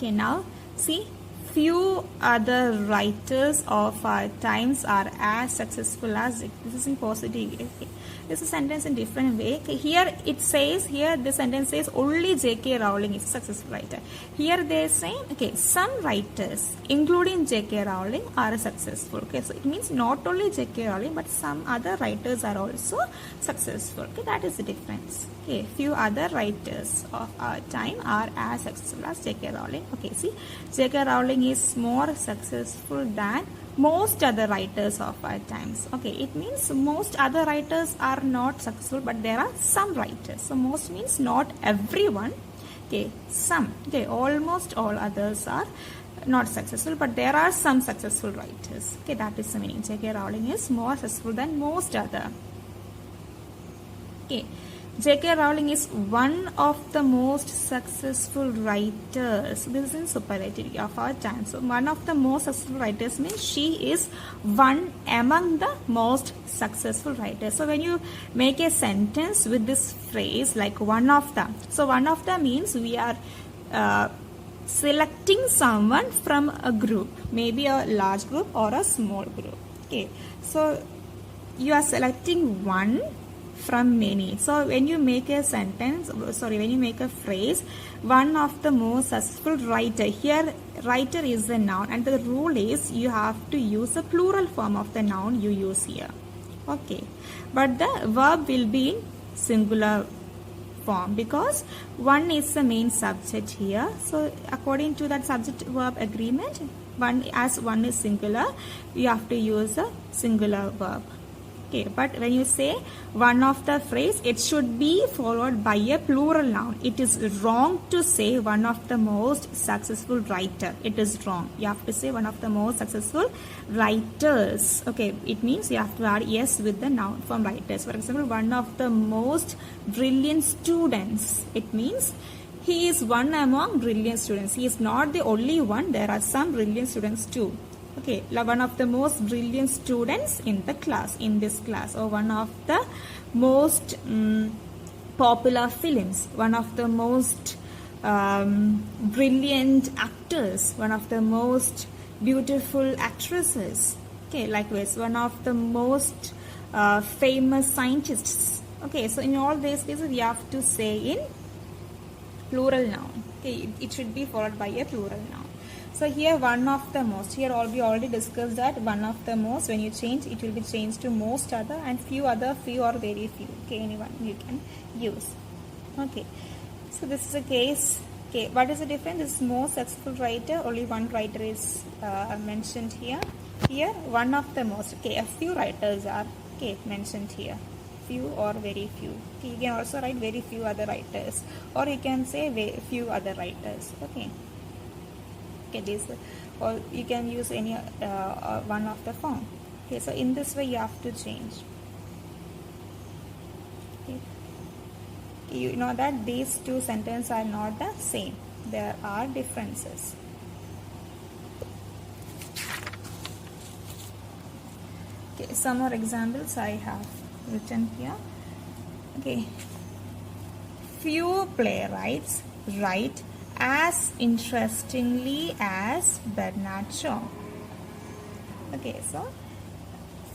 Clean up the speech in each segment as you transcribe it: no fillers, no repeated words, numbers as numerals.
Okay, now see, few other writers of our times are as successful as J.K. This is in positive. Okay. This is a sentence in different way. Okay. Here it says, here the sentence says only J.K. Rowling is a successful writer. Here they are saying, okay, some writers, including J.K. Rowling, are successful. Okay, so it means not only J.K. Rowling, but some other writers are also successful. Okay, that is the difference. Okay, few other writers of our time are as successful as J.K. Rowling. Okay, see, J.K. Rowling is more successful than most other writers of our times. Okay, it means most other writers are not successful, but there are some writers. So most means not everyone. Okay, some. Okay, almost all others are not successful, but there are some successful writers. Okay, that is the meaning. J.K. Rowling is more successful than most other. Okay, J.K. Rowling is one of the most successful writers. This is in superlative of our time. So one of the most successful writers means she is one among the most successful writers. So when you make a sentence with this phrase like one of the, so one of the means we are selecting someone from a group, maybe a large group or a small group. Okay, so you are selecting one from many. So when you make a sentence, when you make a phrase, one of the most successful writer, here writer is the noun, and the rule is you have to use the plural form of the noun you use here. Okay, but the verb will be in singular form because one is the main subject here. So according to that subject verb agreement, one is singular, you have to use a singular verb. Okay, but when you say one of the phrase, it should be followed by a plural noun. It is wrong to say one of the most successful writer. It is wrong. You have to say one of the most successful writers. Okay, it means you have to add yes with the noun form writers. For example, one of the most brilliant students. It means he is one among brilliant students. He is not the only one. There are some brilliant students too. Okay, one of the most brilliant students in the class, in this class, or one of the most popular films, one of the most brilliant actors, one of the most beautiful actresses. Okay, likewise, one of the most famous scientists. Okay, so in all these cases, we have to say in plural noun. Okay, it should be followed by a plural noun. So here one of the most, here we already discussed that one of the most, when you change, it will be changed to most other, and few other, few or very few. Okay, anyone you can use. Okay, so this is a case. Okay, what is the difference? This is most successful writer, only one writer is mentioned here. Here one of the most. Okay, a few writers are mentioned here. Few or very few. Okay, you can also write very few other writers, or you can say few other writers. Okay. Okay, this, or you can use any one of the form. Okay, so in this way you have to change. Okay, you know that these two sentences are not the same. There are differences. Okay, some more examples I have written here. Okay, few playwrights write as interestingly as Bernard Shaw. Okay, so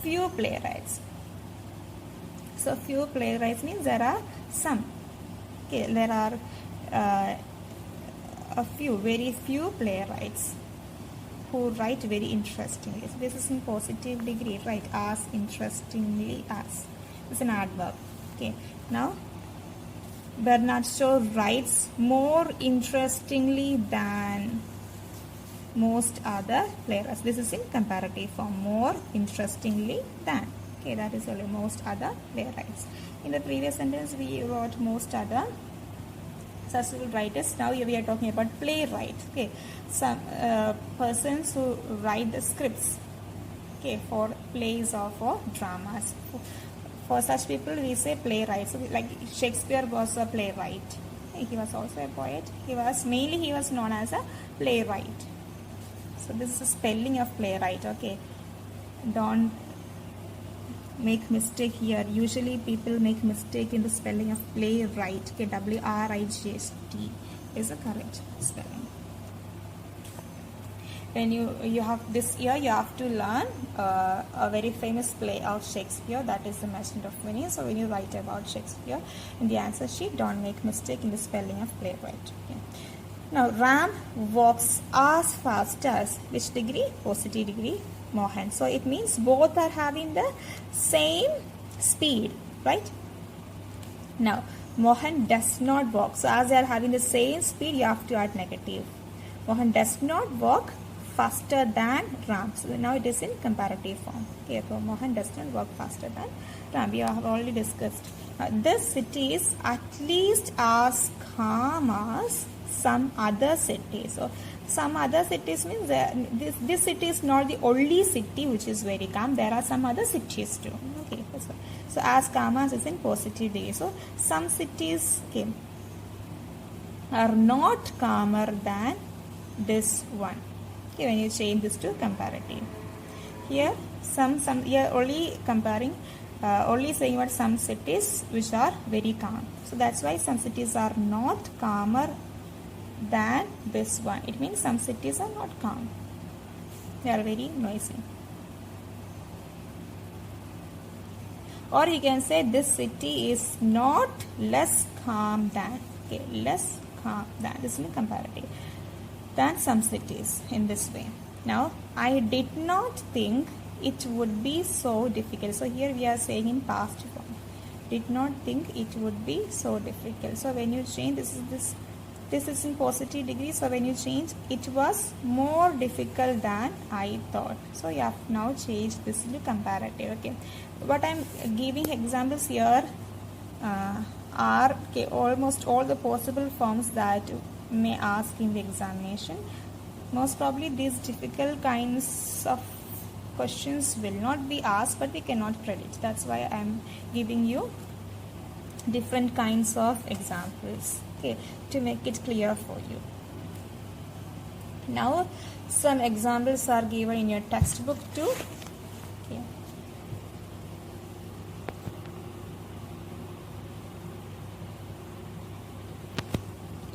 few playwrights. So few playwrights means there are some. Okay, there are very few playwrights who write very interestingly. So this is in positive degree, right? As interestingly as. It's an adverb. Okay, now Bernard Shaw writes more interestingly than most other playwrights. This is in comparative form. More interestingly than. Okay, that is only most other playwrights. In the previous sentence, we wrote most other successful writers. Now we are talking about playwright. Okay, some persons who write the scripts. Okay, for plays or for dramas. For such people, we say playwright. So, like Shakespeare was a playwright. He was also a poet. He was known as a playwright. So this is the spelling of playwright. Okay, don't make mistake here. Usually people make mistake in the spelling of playwright. Okay, W-R-I-G-H-T is the correct spelling. when you have this year, you have to learn a very famous play of Shakespeare, that is The Merchant of Venice. So when you write about Shakespeare in the answer sheet, don't make mistake in the spelling of playwright. Okay. Now Ram walks as fast as which degree? Positive degree, Mohan. So it means both are having the same speed, right? Now Mohan does not walk. So as they are having the same speed, you have to add negative. Mohan does not walk faster than Ram. So now it is in comparative form. Okay, so Mohan does not walk faster than Ram. We have already discussed. This city is at least as calm as some other cities. So some other cities means this city is not the only city which is very calm. There are some other cities too. Okay, so as calm as is in positive degree. So some cities, okay, are not calmer than this one. Okay, when you change this to comparative. Here here only comparing, only saying about some cities which are very calm. So that's why some cities are not calmer than this one. It means some cities are not calm. They are very noisy. Or you can say this city is not less calm than. Okay, less calm than. This is comparative. Than some cities in this way. Now, I did not think it would be so difficult. So here we are saying in past form. Did not think it would be so difficult. So when you change, this is in positive degree. So when you change, it was more difficult than I thought. So you have now changed this to comparative. Okay. What I'm giving examples here are almost all the possible forms that may ask in the examination. Most probably these difficult kinds of questions will not be asked, but we cannot predict. That's why I am giving you different kinds of examples, okay, to make it clear for you. Now some examples are given in your textbook too. Okay.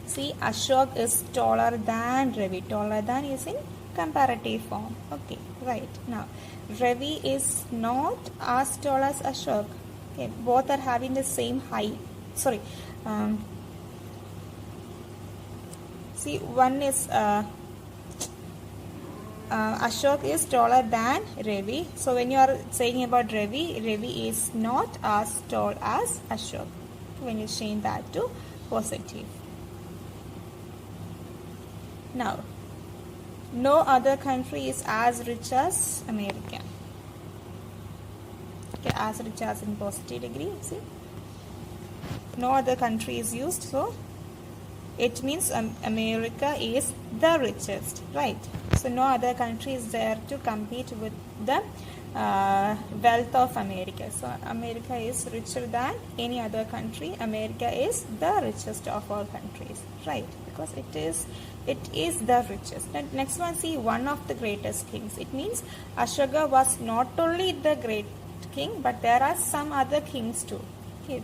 See, Ashok is taller than Ravi. Taller than is in comparative form. Okay, right. Now, Ravi is not as tall as Ashok. Okay, both are having the same height. Sorry. See, one is Ashok is taller than Ravi. So when you are saying about Ravi, Ravi is not as tall as Ashok. When you change that to positive. Now, no other country is as rich as America. Okay, as rich as in positive degree. See, no other country is used, so it means America is the richest, right? So no other country is there to compete with the wealth of America. So America is richer than any other country. America is the richest of all countries, right? Because it is the richest. And next one, see, one of the greatest kings. It means Ashoka was not only the great king, but there are some other kings too. Okay.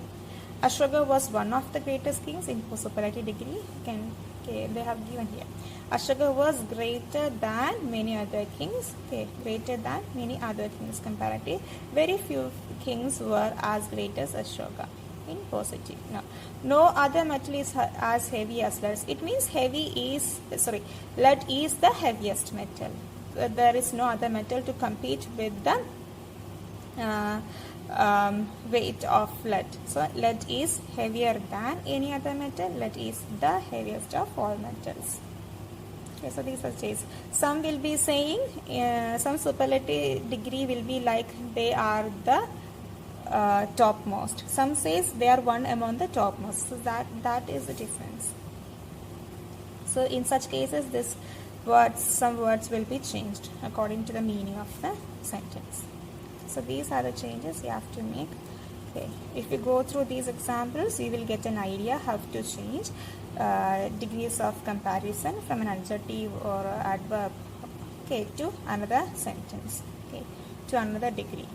Ashoka was one of the greatest kings in superlative degree. Okay, they have given here. Ashoka was greater than many other kings. Okay, greater than many other kings comparative. Very few kings were as great as Ashoka in positive. Now, no other metal is as heavy as lead. It means lead is the heaviest metal. There is no other metal to compete with the weight of lead. So lead is heavier than any other metal. Lead is the heaviest of all metals. Okay, so these are changed. Some will be saying some superlative degree will be like they are the topmost. Some says they are one among the topmost. So that is the difference. So in such cases, some words will be changed according to the meaning of the sentence. So these are the changes you have to make. Okay. If you go through these examples, you will get an idea how to change degrees of comparison from an adjective or adverb, okay, to another sentence, okay, to another degree.